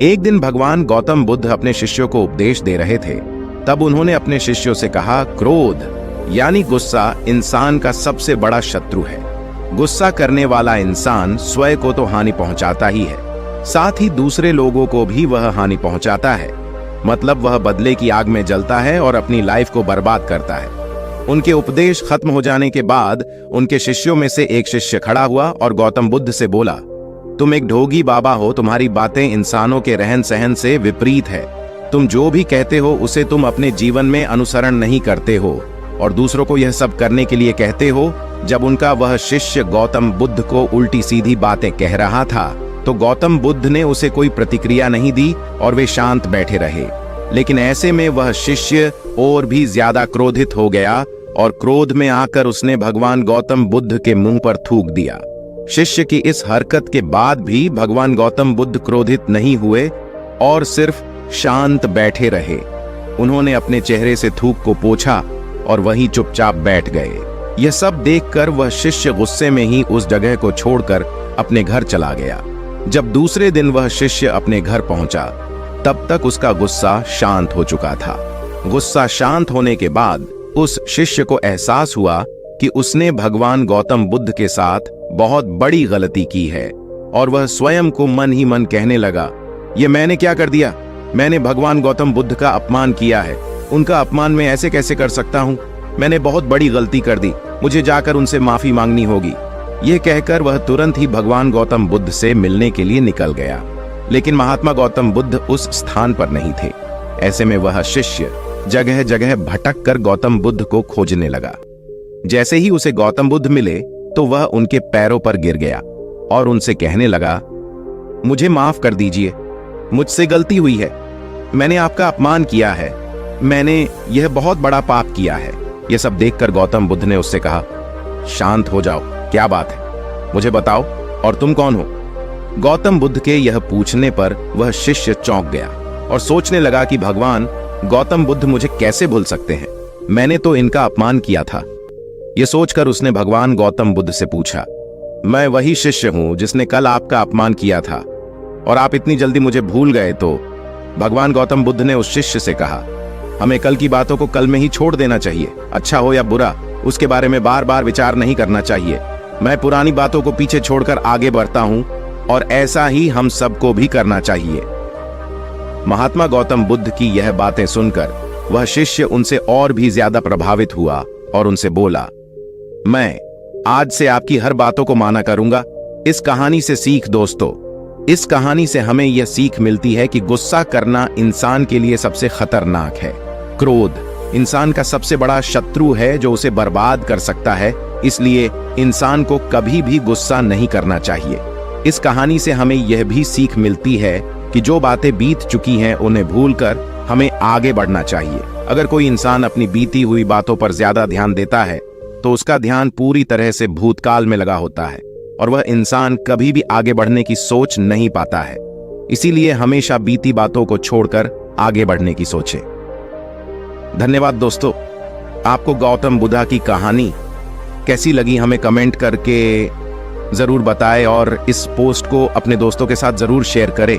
एक दिन भगवान गौतम बुद्ध अपने शिष्यों को उपदेश दे रहे थे। तब उन्होंने अपने शिष्यों से कहा, क्रोध यानी गुस्सा इंसान का सबसे बड़ा शत्रु है। गुस्सा करने वाला इंसान स्वयं को तो हानि पहुंचाता ही है, साथ ही दूसरे लोगों को भी वह हानि पहुंचाता है। मतलब वह बदले की आग में जलता है और अपनी लाइफ को बर्बाद करता है। उनके उपदेश खत्म हो जाने के बाद उनके शिष्यों में से एक शिष्य खड़ा हुआ और गौतम बुद्ध से बोला, तुम एक ढोंगी बाबा हो, तुम्हारी बातें इंसानों के रहन सहन से विपरीत है। तुम जो भी कहते हो उसे तुम अपने जीवन में अनुसरण नहीं करते हो और दूसरों को यह सब करने के लिए कहते हो। जब उनका वह शिष्य गौतम बुद्ध को उल्टी सीधी बातें कह रहा था तो गौतम बुद्ध ने उसे कोई प्रतिक्रिया नहीं दी और वे शांत बैठे रहे। लेकिन ऐसे में वह शिष्य और भी ज्यादा क्रोधित हो गया और क्रोध में आकर उसने भगवान गौतम बुद्ध के मुंह पर थूक दिया। शिष्य की इस हरकत के बाद भी भगवान गौतम बुद्ध क्रोधित नहीं हुए और सिर्फ शांत बैठे रहे। उन्होंने अपने चेहरे से थूक को पोंछा और वहीं चुपचाप बैठ गए। यह सब देखकर वह शिष्य गुस्से में ही उस जगह को छोड़कर अपने घर चला गया। जब दूसरे दिन वह शिष्य अपने घर पहुंचा तब तक उसका गुस्सा शांत हो चुका था। गुस्सा शांत होने के बाद उस शिष्य को एहसास हुआ कि उसने भगवान गौतम बुद्ध के साथ बहुत बड़ी गलती की है और वह स्वयं को मन ही मन कहने लगा, ये मैंने क्या कर दिया? मैंने भगवान गौतम बुद्ध का अपमान किया है। उनका अपमान मैं ऐसे कैसे कर सकता हूँ? मैंने बहुत बड़ी गलती कर दी, मुझे जाकर उनसे माफी मांगनी होगी। यह कहकर वह तुरंत ही भगवान गौतम बुद्ध से मिलने के लिए निकल गया। लेकिन महात्मा गौतम बुद्ध उस स्थान पर नहीं थे। ऐसे में वह शिष्य जगह जगह भटक कर गौतम बुद्ध को खोजने लगा। जैसे ही उसे गौतम बुद्ध मिले तो वह उनके पैरों पर गिर गया और उनसे कहने लगा, मुझे माफ कर दीजिए, मुझसे गलती हुई है। मैंने आपका अपमान किया है, मैंने यह बहुत बड़ा पाप किया है। यह सब देखकर गौतम बुद्ध ने उससे कहा, शांत हो जाओ, क्या बात है, मुझे बताओ, और तुम कौन हो? गौतम बुद्ध के यह पूछने पर वह शिष्य चौंक गया और सोचने लगा कि भगवान गौतम बुद्ध मुझे कैसे भूल सकते हैं, मैंने तो इनका अपमान किया था। यह सोचकर उसने भगवान गौतम बुद्ध से पूछा, मैं वही शिष्य हूं जिसने कल आपका अपमान किया था और आप इतनी जल्दी मुझे भूल गए? तो भगवान गौतम बुद्ध ने उस शिष्य से कहा, हमें कल की बातों को कल में ही छोड़ देना चाहिए। अच्छा हो या बुरा, उसके बारे में बार बार विचार नहीं करना चाहिए। मैं पुरानी बातों को पीछे छोड़कर आगे बढ़ता हूं और ऐसा ही हम सबको भी करना चाहिए। महात्मा गौतम बुद्ध की यह बातें सुनकर वह शिष्य उनसे और भी ज्यादा प्रभावित हुआ और उनसे बोला, मैं आज से आपकी हर बातों को माना करूंगा। इस कहानी से सीख दोस्तों, इस कहानी से हमें यह सीख मिलती है कि गुस्सा करना इंसान के लिए सबसे खतरनाक है। क्रोध इंसान का सबसे बड़ा शत्रु है जो उसे बर्बाद कर सकता है। इसलिए इंसान को कभी भी गुस्सा नहीं करना चाहिए। इस कहानी से हमें यह भी सीख मिलती है कि जो बातें बीत चुकी हैं उन्हें भूलकर हमें आगे बढ़ना चाहिए। अगर कोई इंसान अपनी बीती हुई बातों पर ज्यादा ध्यान देता है तो उसका ध्यान पूरी तरह से भूतकाल में लगा होता है और वह इंसान कभी भी आगे बढ़ने की सोच नहीं पाता है। इसीलिए हमेशा बीती बातों को छोड़कर आगे बढ़ने की सोचें। धन्यवाद दोस्तों। आपको गौतम बुद्ध की कहानी कैसी लगी हमें कमेंट करके जरूर बताएं और इस पोस्ट को अपने दोस्तों के साथ जरूर शेयर करें।